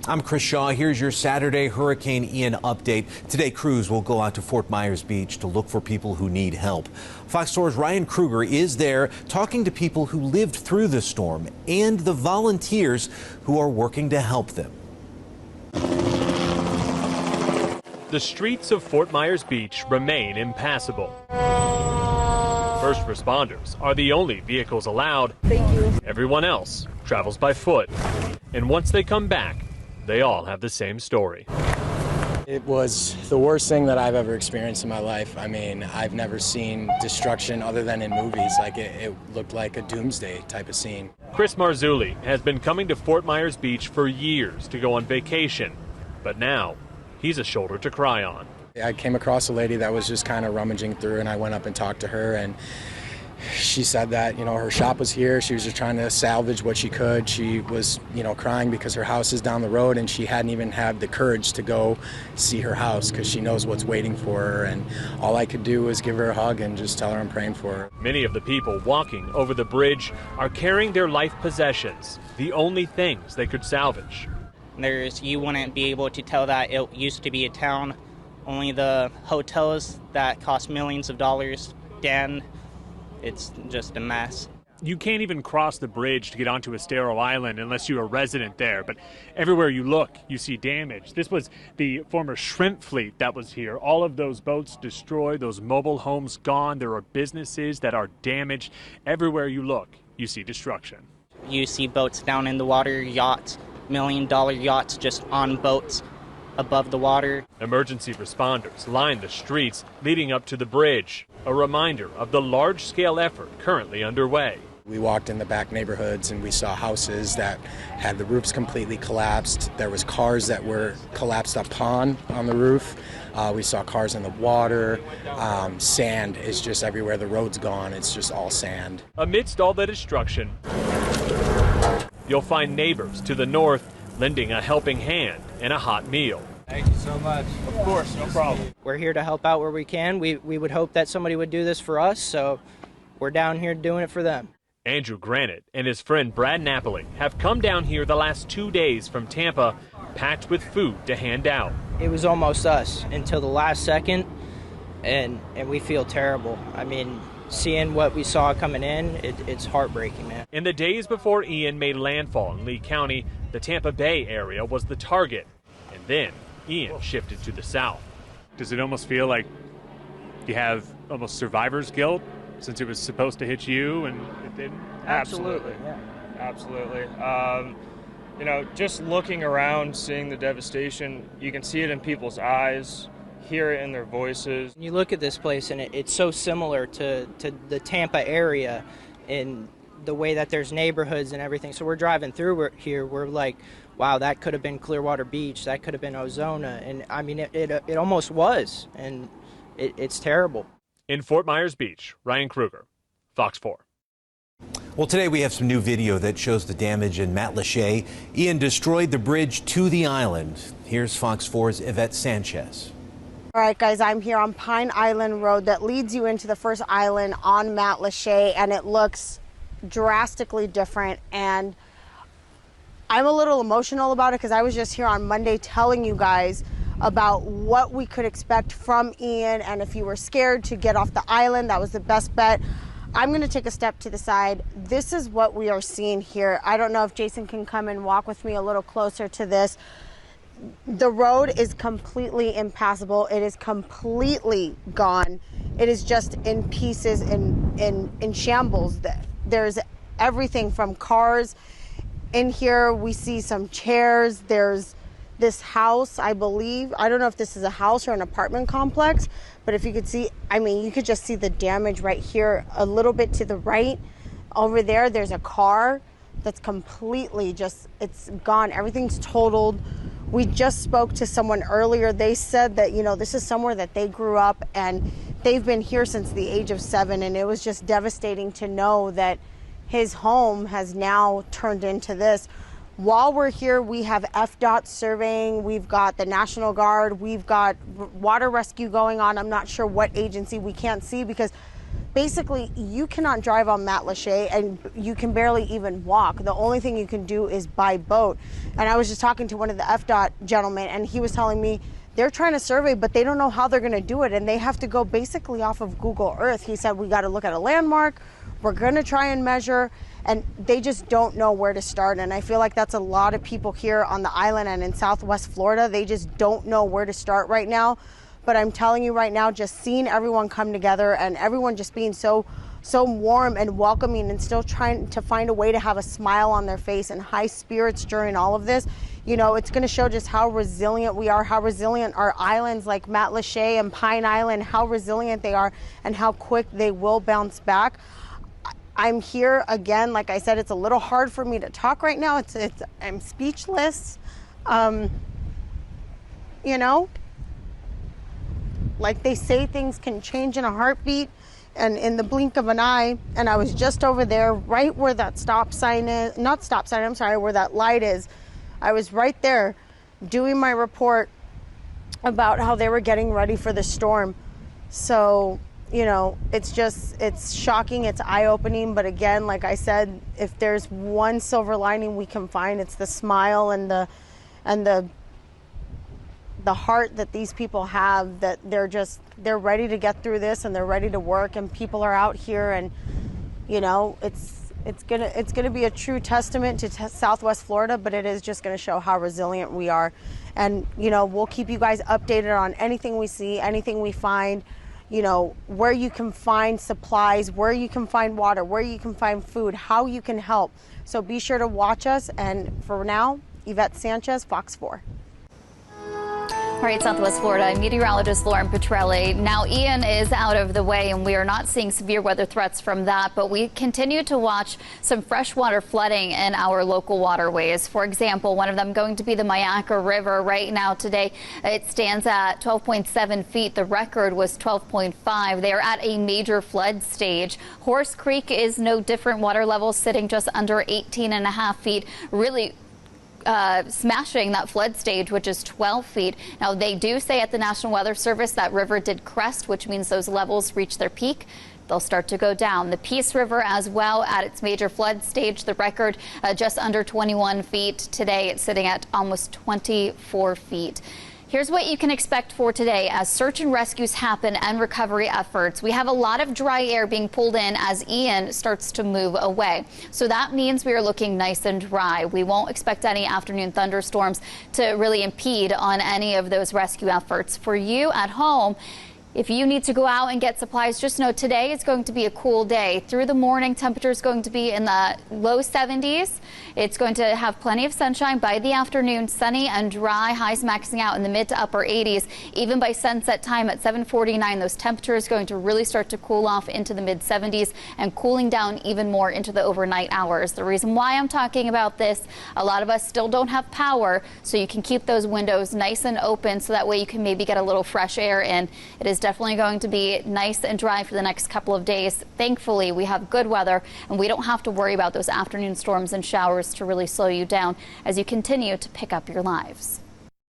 I'm Chris Shaw. Here's your Saturday Hurricane Ian update. Today, crews will go out to Fort Myers Beach to look for people who need help. Fox 4's Ryan Kruger is there talking to people who lived through the storm and the volunteers who are working to help them. The streets of Fort Myers Beach remain impassable. First responders are the only vehicles allowed. Thank you. Everyone else travels by foot. And once they come back, they all have the same story. It was the worst thing that I've ever experienced in my life. I mean, I've never seen destruction other than in movies. Like it looked like a doomsday type of scene. Chris Marzulli has been coming to Fort Myers Beach for years to go on vacation, but now he's a shoulder to cry on. I came across a lady that was just kind of rummaging through, and I went up and talked to her, and she said that, her shop was here. She was just trying to salvage what she could. She was, crying because her house is down the road, and she hadn't even had the courage to go see her house because she knows what's waiting for her. And all I could do was give her a hug and just tell her I'm praying for her. Many of the people walking over the bridge are carrying their life possessions, the only things they could salvage. You wouldn't be able to tell that it used to be a town. Only the hotels that cost millions of dollars, it's just a mess. You can't even cross the bridge to get onto Estero Island unless you're a resident there, but everywhere you look, you see damage. This was the former shrimp fleet that was here. All of those boats destroyed, those mobile homes gone. There are businesses that are damaged. Everywhere you look, you see destruction. You see boats down in the water, yachts, million-dollar yachts just on boats above the water. Emergency responders line the streets leading up to the bridge, a reminder of the large-scale effort currently underway. We walked in the back neighborhoods and we saw houses that had the roofs completely collapsed. There was cars that were collapsed upon on the roof. We saw cars in the water. Sand is just everywhere. The road's gone. It's just all sand. Amidst all the destruction, you'll find neighbors to the north lending a helping hand and a hot meal. Thank you so much. Of course, no problem. We're here to help out where we can. We would hope that somebody would do this for us, so we're down here doing it for them. Andrew Granite and his friend Brad Napoli have come down here the last 2 days from Tampa, packed with food to hand out. It was almost us until the last second, and we feel terrible. I mean, seeing what we saw coming in, it's heartbreaking, man. In the days before Ian made landfall in Lee County, the Tampa Bay area was the target. And then Ian shifted to the south. Does it almost feel like you have almost survivor's guilt since it was supposed to hit you and it didn't? Absolutely. Yeah. Absolutely. Just looking around, seeing the devastation, you can see it in people's eyes, hear it in their voices. You look at this place and it's so similar to the Tampa area in the way that there's neighborhoods and everything. So we're driving through here, we're like, wow, that could have been Clearwater Beach, that could have been Ozona, and I mean it almost was, and it's terrible. In Fort Myers Beach, Ryan Kruger, Fox 4. Well, today we have some new video that shows the damage in Matlacha. Ian destroyed the bridge to the island. Here's Fox 4's Yvette Sanchez. All right, guys, I'm here on Pine Island Road that leads you into the first island on Matlacha, and it looks drastically different. And I'm a little emotional about it because I was just here on Monday telling you guys about what we could expect from Ian, and if you were scared to get off the island, that was the best bet. I'm going to take a step to the side. This is what we are seeing here. I don't know if Jason can come and walk with me a little closer to this. The road is completely impassable. It is completely gone. It is just in pieces, in shambles. There's everything from cars. In here, we see some chairs. There's this house, I believe. I don't know if this is a house or an apartment complex, but if you could see, I mean, you could just see the damage right here, a little bit to the right. Over there, there's a car that's completely just, it's gone. Everything's totaled. We just spoke to someone earlier. They said that, this is somewhere that they grew up and they've been here since the age of 7, and it was just devastating to know that his home has now turned into this. While we're here, we have FDOT surveying, we've got the National Guard, we've got water rescue going on. I'm not sure what agency, we can't see because basically you cannot drive on Matlacha and you can barely even walk. The only thing you can do is by boat. And I was just talking to one of the FDOT gentlemen, and he was telling me they're trying to survey, but they don't know how they're going to do it, and they have to go basically off of Google Earth. He said we got to look at a landmark, we're going to try and measure, and they just don't know where to start. And I feel like that's a lot of people here on the island and in Southwest Florida. They just don't know where to start right now. But I'm telling you right now, just seeing everyone come together and everyone just being so warm and welcoming and still trying to find a way to have a smile on their face and high spirits during all of this, you know, it's going to show just how resilient we are, how resilient our islands like Matlacha and Pine Island, how resilient they are and how quick they will bounce back. I'm here again. Like I said, it's a little hard for me to talk right now. I'm speechless. You know, like they say, things can change in a heartbeat and in the blink of an eye. And I was just over there right where that stop sign is, not stop sign, I'm sorry, where that light is. I was right there doing my report about how they were getting ready for the storm. So, you know, it's shocking, it's eye-opening. But again, like I said, if there's one silver lining we can find, it's the smile and the heart that these people have, that they're ready to get through this and they're ready to work, and people are out here, and you know, it's gonna be a true testament to Southwest Florida, but it is just gonna show how resilient we are. And you know, we'll keep you guys updated on anything we see, anything we find, you know, where you can find supplies, where you can find water, where you can find food, how you can help. So be sure to watch us. And for now, Yvette Sanchez, Fox 4. All right, Southwest Florida meteorologist Lauren Petrelli. Now, Ian is out of the way, and we are not seeing severe weather threats from that, but we continue to watch some freshwater flooding in our local waterways. For example, one of them going to be the Myakka River. Right now, today, it stands at 12.7 feet. The record was 12.5. They are at a major flood stage. Horse Creek is no different. Water levels sitting just under 18.5 feet. Really smashing that flood stage, which is 12 feet. Now, they do say at the National Weather Service that river did crest, which means those levels reach their peak. They'll start to go down. The Peace River as well at its major flood stage. The record just under 21 feet. Today it's sitting at almost 24 feet. Here's what you can expect for today as search and rescues happen and recovery efforts. We have a lot of dry air being pulled in as Ian starts to move away. So that means we are looking nice and dry. We won't expect any afternoon thunderstorms to really impede on any of those rescue efforts. For you at home, if you need to go out and get supplies, just know today is going to be a cool day. Through the morning, temperature is going to be in the low 70s. It's going to have plenty of sunshine. By the afternoon, sunny and dry, highs maxing out in the mid to upper 80s. Even by sunset time at 7:49, those temperatures going to really start to cool off into the mid 70s and cooling down even more into the overnight hours. The reason why I'm talking about this, a lot of us still don't have power, so you can keep those windows nice and open so that way you can maybe get a little fresh air in. It is definitely going to be nice and dry for the next couple of days. Thankfully, we have good weather and we don't have to worry about those afternoon storms and showers to really slow you down as you continue to pick up your lives.